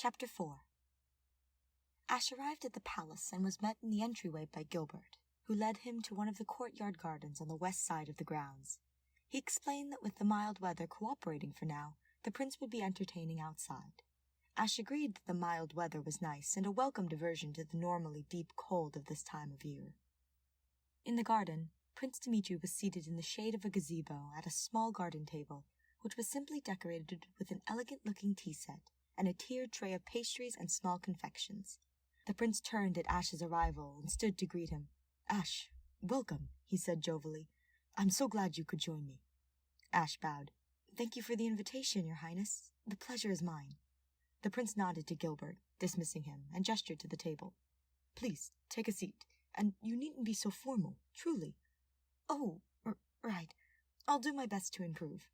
Chapter 4. Ashe arrived at the palace and was met in the entryway by Gilbert, who led him to one of the courtyard gardens on the west side of the grounds. He explained that with the mild weather cooperating for now, the prince would be entertaining outside. Ashe agreed that the mild weather was nice and a welcome diversion to the normally deep cold of this time of year. In the garden, Prince Dimitri was seated in the shade of a gazebo at a small garden table, which was simply decorated with an elegant-looking tea set and a tiered tray of pastries and small confections. The prince turned at Ashe's arrival and stood to greet him. "Ashe, welcome," he said jovially. "I'm so glad you could join me." Ashe bowed. "Thank you for the invitation, Your Highness. The pleasure is mine." The prince nodded to Gilbert, dismissing him, and gestured to the table. "Please, take a seat, and you needn't be so formal, truly." "Oh, right. I'll do my best to improve."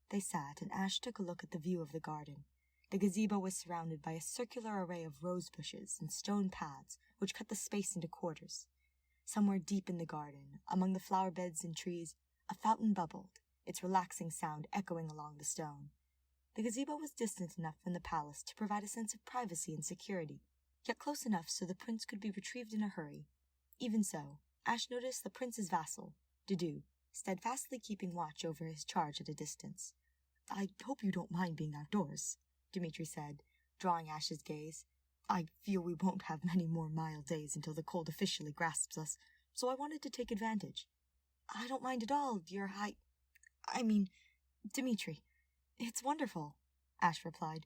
They sat, and Ashe took a look at the view of the garden. The gazebo was surrounded by a circular array of rose bushes and stone paths which cut the space into quarters. Somewhere deep in the garden, among the flower beds and trees, a fountain bubbled, its relaxing sound echoing along the stone. The gazebo was distant enough from the palace to provide a sense of privacy and security, yet close enough so the prince could be retrieved in a hurry. Even so, Ashe noticed the prince's vassal, Dudu, steadfastly keeping watch over his charge at a distance. "I hope you don't mind being outdoors," Dimitri said, drawing Ashe's gaze. "I feel we won't have many more mild days until the cold officially grasps us, so I wanted to take advantage." "I don't mind at all, I mean, Dimitri. It's wonderful," Ashe replied.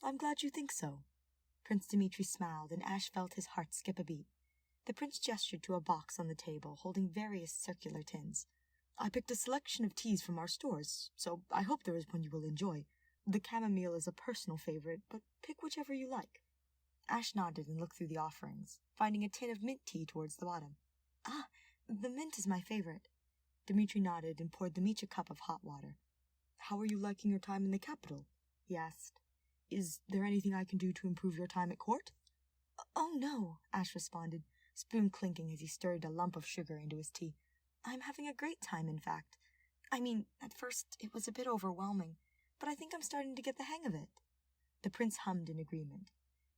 "I'm glad you think so." Prince Dimitri smiled, and Ashe felt his heart skip a beat. The prince gestured to a box on the table holding various circular tins. "I picked a selection of teas from our stores, so I hope there is one you will enjoy. The chamomile is a personal favorite, but pick whichever you like." Ashe nodded and looked through the offerings, finding a tin of mint tea towards the bottom. "Ah, the mint is my favorite." Dimitri nodded and poured them each a cup of hot water. "How are you liking your time in the capital?" he asked. "Is there anything I can do to improve your time at court?" "Oh, no," Ashe responded, spoon clinking as he stirred a lump of sugar into his tea. "I'm having a great time, in fact. I mean, at first it was a bit overwhelming, but I think I'm starting to get the hang of it." The prince hummed in agreement.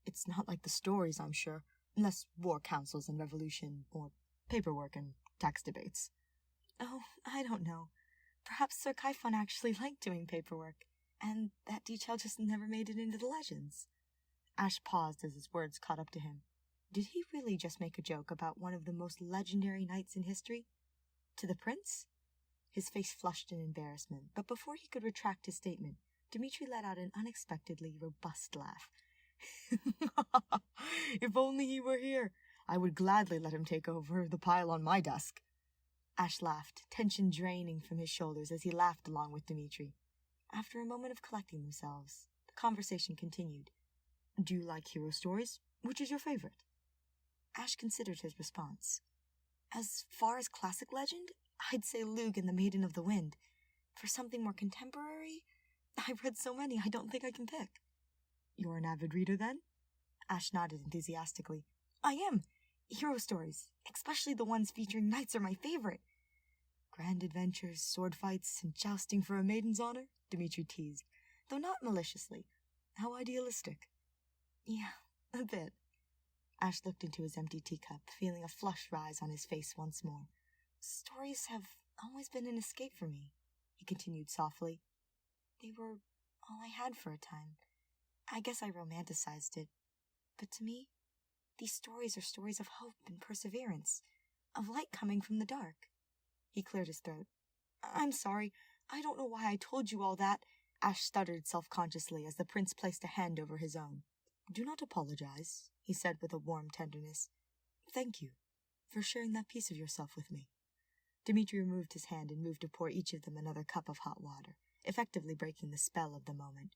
"It's not like the stories, I'm sure, less war councils and revolution, or paperwork and tax debates." "Oh, I don't know. Perhaps Sir Kaifun actually liked doing paperwork, and that detail just never made it into the legends." Ashe paused as his words caught up to him. Did he really just make a joke about one of the most legendary knights in history? To the prince? His face flushed in embarrassment, but before he could retract his statement, Dimitri let out an unexpectedly robust laugh. "If only he were here, I would gladly let him take over the pile on my desk." Ashe laughed, tension draining from his shoulders as he laughed along with Dimitri. After a moment of collecting themselves, the conversation continued. "Do you like hero stories? Which is your favorite?" Ashe considered his response. "As far as classic legend, I'd say Lugh and the Maiden of the Wind. For something more contemporary, I've read so many I don't think I can pick." "You're an avid reader, then?" Ashe nodded enthusiastically. "I am. Hero stories, especially the ones featuring knights, are my favorite." "Grand adventures, sword fights, and jousting for a maiden's honor?" Dimitri teased, though not maliciously. "How idealistic." "Yeah, a bit." Ashe looked into his empty teacup, feeling a flush rise on his face once more. "Stories have always been an escape for me," he continued softly. "They were all I had for a time. I guess I romanticized it. But to me, these stories are stories of hope and perseverance, of light coming from the dark." He cleared his throat. "I'm sorry. I don't know why I told you all that." Ashe stuttered self-consciously as the prince placed a hand over his own. "Do not apologize," he said with a warm tenderness. "Thank you for sharing that piece of yourself with me." Dimitri removed his hand and moved to pour each of them another cup of hot water, effectively breaking the spell of the moment.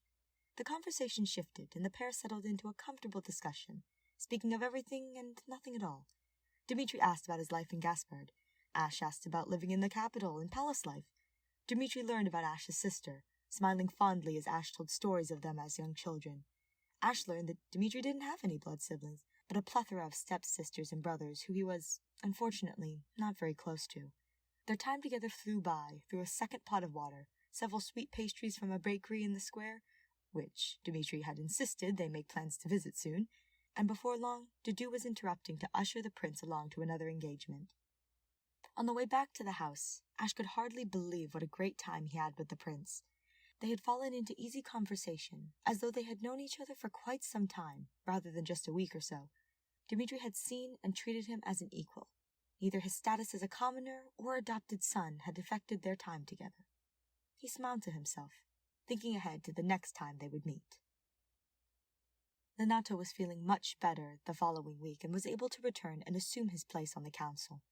The conversation shifted, and the pair settled into a comfortable discussion, speaking of everything and nothing at all. Dimitri asked about his life in Gaspard. Ashe asked about living in the capital and palace life. Dimitri learned about Ashe's sister, smiling fondly as Ashe told stories of them as young children. Ashe learned that Dimitri didn't have any blood siblings, but a plethora of step-sisters and brothers who he was, unfortunately, not very close to. Their time together flew by, through a second pot of water, several sweet pastries from a bakery in the square, which Dimitri had insisted they make plans to visit soon, and before long, Dudu was interrupting to usher the prince along to another engagement. On the way back to the house, Ashe could hardly believe what a great time he had with the prince. They had fallen into easy conversation, as though they had known each other for quite some time, rather than just a week or so. Dimitri had seen and treated him as an equal. Neither his status as a commoner or adopted son had affected their time together. He smiled to himself, thinking ahead to the next time they would meet. Lenato was feeling much better the following week and was able to return and assume his place on the council.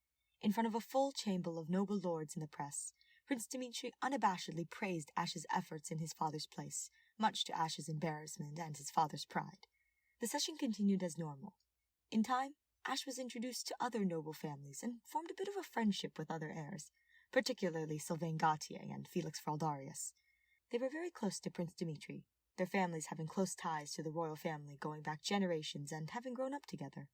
In front of a full chamber of noble lords and the press, Prince Dimitri unabashedly praised Ashe's efforts in his father's place, much to Ashe's embarrassment and his father's pride. The session continued as normal. In time, Ashe was introduced to other noble families and formed a bit of a friendship with other heirs, particularly Sylvain Gautier and Felix Fraldarius. They were very close to Prince Dimitri, their families having close ties to the royal family going back generations and having grown up together.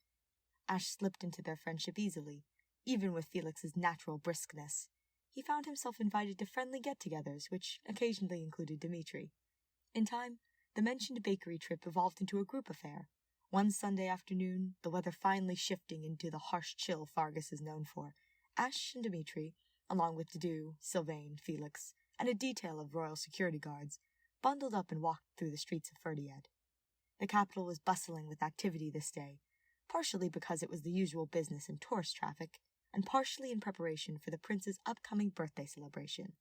Ashe slipped into their friendship easily, even with Felix's natural briskness. He found himself invited to friendly get-togethers, which occasionally included Dimitri. In time, the mentioned bakery trip evolved into a group affair. One Sunday afternoon, the weather finally shifting into the harsh chill Fargus is known for, Ashe and Dimitri, along with Dudu, Sylvain, Felix, and a detail of royal security guards, bundled up and walked through the streets of Ferdiad. The capital was bustling with activity this day, partially because it was the usual business and tourist traffic, and partially in preparation for the prince's upcoming birthday celebration.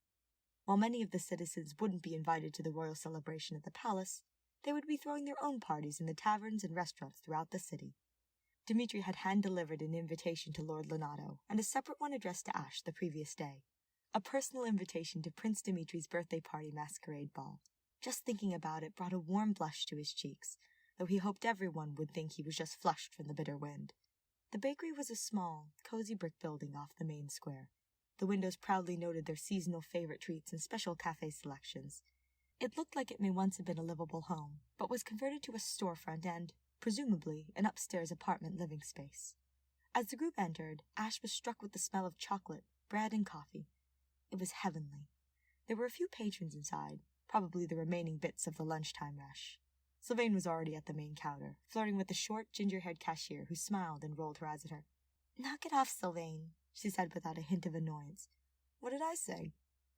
While many of the citizens wouldn't be invited to the royal celebration at the palace, they would be throwing their own parties in the taverns and restaurants throughout the city. Dimitri had hand-delivered an invitation to Lord Lenato, and a separate one addressed to Ashe the previous day. A personal invitation to Prince Dimitri's birthday party masquerade ball. Just thinking about it brought a warm blush to his cheeks, though he hoped everyone would think he was just flushed from the bitter wind. The bakery was a small, cozy brick building off the main square. The windows proudly noted their seasonal favorite treats and special cafe selections. It looked like it may once have been a livable home, but was converted to a storefront and, presumably, an upstairs apartment living space. As the group entered, Ashe was struck with the smell of chocolate, bread, and coffee. It was heavenly. There were a few patrons inside, probably the remaining bits of the lunchtime rush. Sylvain was already at the main counter, flirting with the short, ginger-haired cashier who smiled and rolled her eyes at her. "Knock it off, Sylvain," she said without a hint of annoyance. "What did I say?"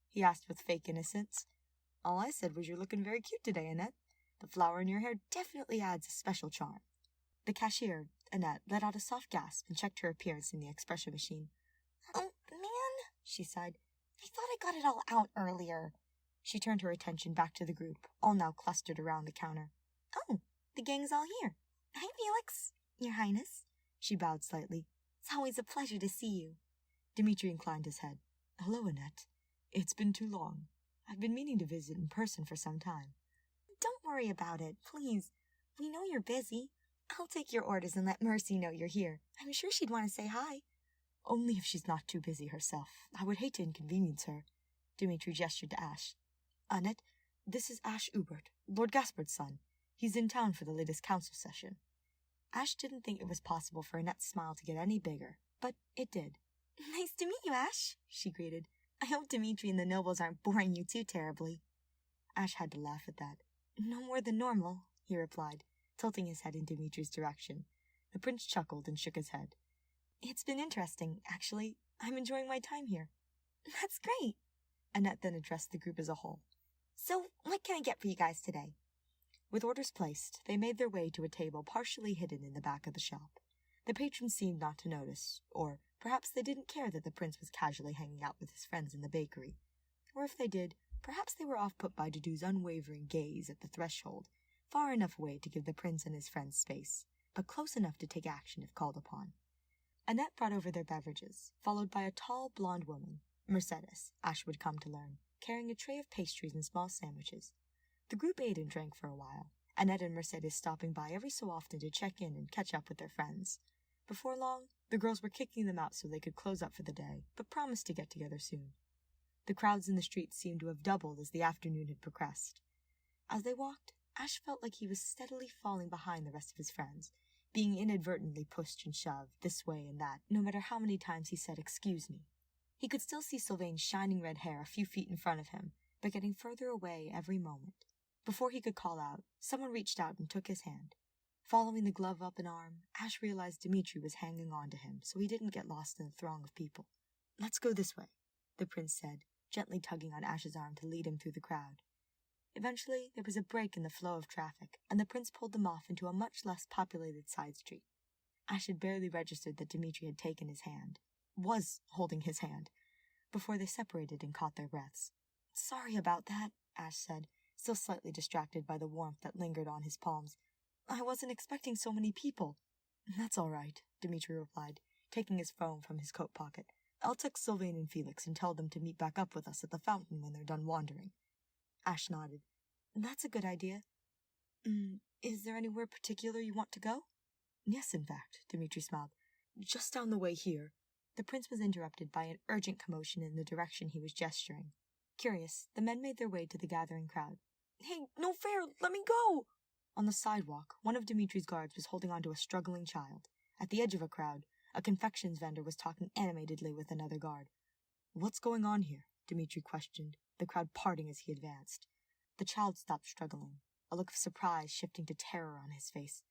he asked with fake innocence. "All I said was you're looking very cute today, Annette. The flower in your hair definitely adds a special charm." The cashier, Annette, let out a soft gasp and checked her appearance in the expression machine. "Oh, man," she sighed. "I thought I got it all out earlier." She turned her attention back to the group, all now clustered around the counter. "Oh, the gang's all here. Hi, Felix, Your Highness." She bowed slightly. "It's always a pleasure to see you." Dimitri inclined his head. "Hello, Annette. It's been too long. I've been meaning to visit in person for some time." "Don't worry about it, please. We know you're busy. I'll take your orders and let Mercy know you're here. I'm sure she'd want to say hi." "Only if she's not too busy herself. I would hate to inconvenience her." Dimitri gestured to Ashe. "Annette, this is Ashe Ubert, Lord Gaspard's son. He's in town for the latest council session." Ashe didn't think it was possible for Annette's smile to get any bigger, but it did. "Nice to meet you, Ashe," she greeted. "I hope Dimitri and the nobles aren't boring you too terribly." Ashe had to laugh at that. "No more than normal," he replied, tilting his head in Dimitri's direction. The prince chuckled and shook his head. "It's been interesting, actually. I'm enjoying my time here." "That's great." Annette then addressed the group as a whole. "So, what can I get for you guys today?" With orders placed, they made their way to a table partially hidden in the back of the shop. The patrons seemed not to notice, or perhaps they didn't care that the prince was casually hanging out with his friends in the bakery. Or if they did, perhaps they were off-put by Dudu's unwavering gaze at the threshold, far enough away to give the prince and his friends space, but close enough to take action if called upon. Annette brought over their beverages, followed by a tall, blonde woman, Mercedes, Ashe would come to learn, carrying a tray of pastries and small sandwiches. The group ate and drank for a while, Annette and Mercedes stopping by every so often to check in and catch up with their friends. Before long, the girls were kicking them out so they could close up for the day, but promised to get together soon. The crowds in the streets seemed to have doubled as the afternoon had progressed. As they walked, Ashe felt like he was steadily falling behind the rest of his friends, being inadvertently pushed and shoved this way and that, no matter how many times he said, "Excuse me." He could still see Sylvain's shining red hair a few feet in front of him, but getting further away every moment. Before he could call out, someone reached out and took his hand. Following the glove up an arm, Ashe realized Dimitri was hanging on to him so he didn't get lost in the throng of people. "Let's go this way," the prince said, gently tugging on Ashe's arm to lead him through the crowd. Eventually, there was a break in the flow of traffic, and the prince pulled them off into a much less populated side street. Ashe had barely registered that Dimitri had taken his hand, was holding his hand, before they separated and caught their breaths. "Sorry about that," Ashe said, still slightly distracted by the warmth that lingered on his palms. "I wasn't expecting so many people." "That's all right," Dimitri replied, taking his phone from his coat pocket. "I'll text Sylvain and Felix and tell them to meet back up with us at the fountain when they're done wandering." Ashe nodded. "That's a good idea. Is there anywhere particular you want to go?" "Yes, in fact," Dimitri smiled. "Just down the way here." The prince was interrupted by an urgent commotion in the direction he was gesturing. Curious, the men made their way to the gathering crowd. "Hey, no fair! Let me go!" On the sidewalk, one of Dimitri's guards was holding onto a struggling child. At the edge of a crowd, a confections vendor was talking animatedly with another guard. "What's going on here?" Dimitri questioned, the crowd parting as he advanced. The child stopped struggling, a look of surprise shifting to terror on his face.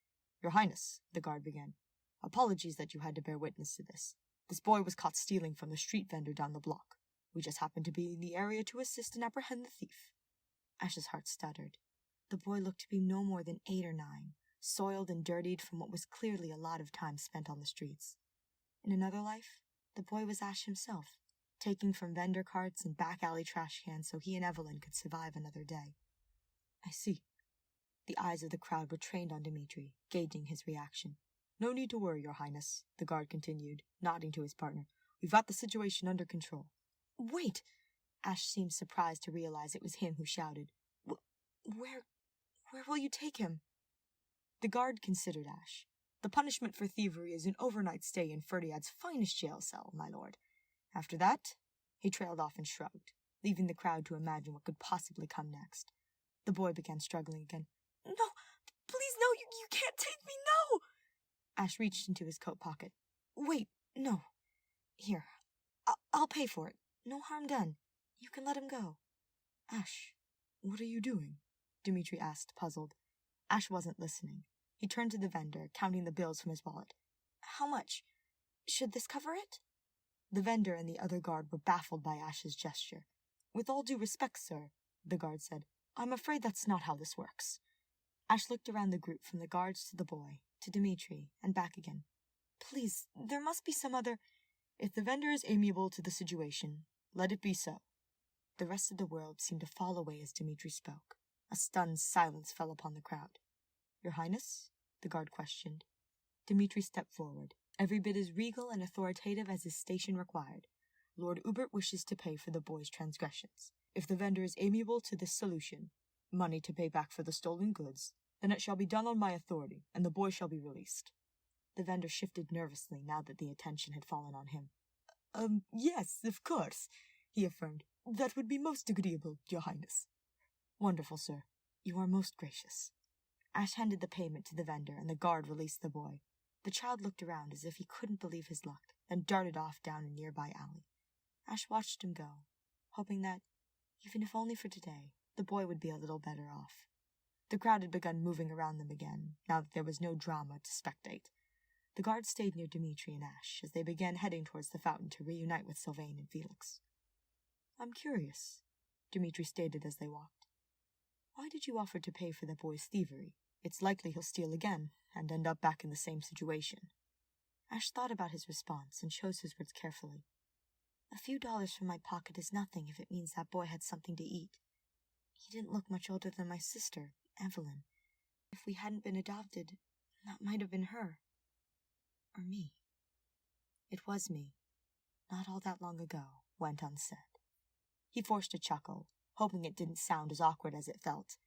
"Your Highness," the guard began, "apologies that you had to bear witness to this. This boy was caught stealing from the street vendor down the block. We just happened to be in the area to assist and apprehend the thief." Ashe's heart stuttered. The boy looked to be no more than 8 or 9, soiled and dirtied from what was clearly a lot of time spent on the streets. In another life, the boy was Ashe himself, taking from vendor carts and back alley trash cans so he and Evelyn could survive another day. "I see." The eyes of the crowd were trained on Dimitri, gauging his reaction. "No need to worry, Your Highness," the guard continued, nodding to his partner. "We've got the situation under control." "Wait!" Ashe seemed surprised to realize it was him who shouted. Where will you take him?" The guard considered Ashe. "The punishment for thievery is an overnight stay in Ferdiad's finest jail cell, my lord. After that," he trailed off and shrugged, leaving the crowd to imagine what could possibly come next. The boy began struggling again. "No, please no, you can't take me, no!" Ashe reached into his coat pocket. "Wait, no. Here, I'll pay for it. No harm done. You can let him go." "Ashe, what are you doing?" Dimitri asked, puzzled. Ashe wasn't listening. He turned to the vendor, counting the bills from his wallet. "How much? Should this cover it?" The vendor and the other guard were baffled by Ashe's gesture. "With all due respect, sir," the guard said, "I'm afraid that's not how this works." Ashe looked around the group from the guards to the boy, to Dimitri, and back again. "Please, there must be some other—" "If the vendor is amiable to the situation, let it be so." The rest of the world seemed to fall away as Dimitri spoke. A stunned silence fell upon the crowd. "Your Highness?" the guard questioned. Dimitri stepped forward, every bit as regal and authoritative as his station required. "Lord Ubert wishes to pay for the boy's transgressions. If the vendor is amiable to this solution, money to pay back for the stolen goods, then it shall be done on my authority, and the boy shall be released." The vendor shifted nervously now that the attention had fallen on him. Yes, of course," he affirmed. "That would be most agreeable, Your Highness." "Wonderful, sir. You are most gracious." Ashe handed the payment to the vendor, and the guard released the boy. The child looked around as if he couldn't believe his luck, then darted off down a nearby alley. Ashe watched him go, hoping that, even if only for today, the boy would be a little better off. The crowd had begun moving around them again, now that there was no drama to spectate. The guard stayed near Dimitri and Ashe as they began heading towards the fountain to reunite with Sylvain and Felix. "I'm curious," Dimitri stated as they walked. "Why did you offer to pay for the boy's thievery? It's likely he'll steal again, and end up back in the same situation." Ashe thought about his response and chose his words carefully. "A few dollars from my pocket is nothing if it means that boy had something to eat. He didn't look much older than my sister, Evelyn. If we hadn't been adopted, that might have been her. Or me." "It was me, not all that long ago," went unsaid. He forced a chuckle, hoping it didn't sound as awkward as it felt.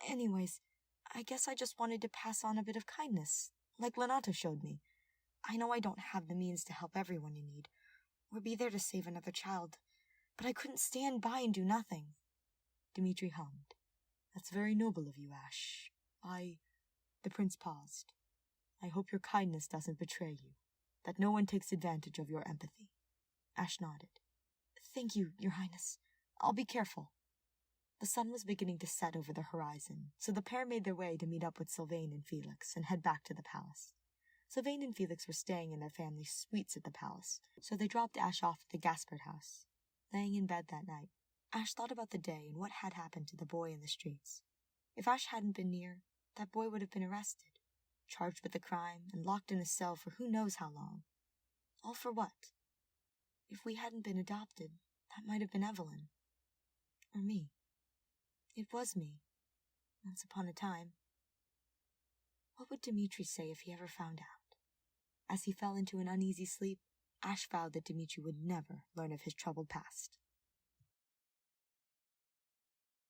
"Anyways, I guess I just wanted to pass on a bit of kindness, like Lenata showed me. I know I don't have the means to help everyone in need, or be there to save another child, but I couldn't stand by and do nothing." Dimitri hummed. "That's very noble of you, Ashe. The prince paused. "I hope your kindness doesn't betray you, that no one takes advantage of your empathy." Ashe nodded. "Thank you, Your Highness. I'll be careful." The sun was beginning to set over the horizon, so the pair made their way to meet up with Sylvain and Felix and head back to the palace. Sylvain and Felix were staying in their family's suites at the palace, so they dropped Ashe off at the Gaspard house. Laying in bed that night, Ashe thought about the day and what had happened to the boy in the streets. If Ashe hadn't been near, that boy would have been arrested, charged with the crime, and locked in a cell for who knows how long. All for what? If we hadn't been adopted, that might have been Evelyn. Or me. It was me, once upon a time. What would Dimitri say if he ever found out? As he fell into an uneasy sleep, Ashe vowed that Dimitri would never learn of his troubled past.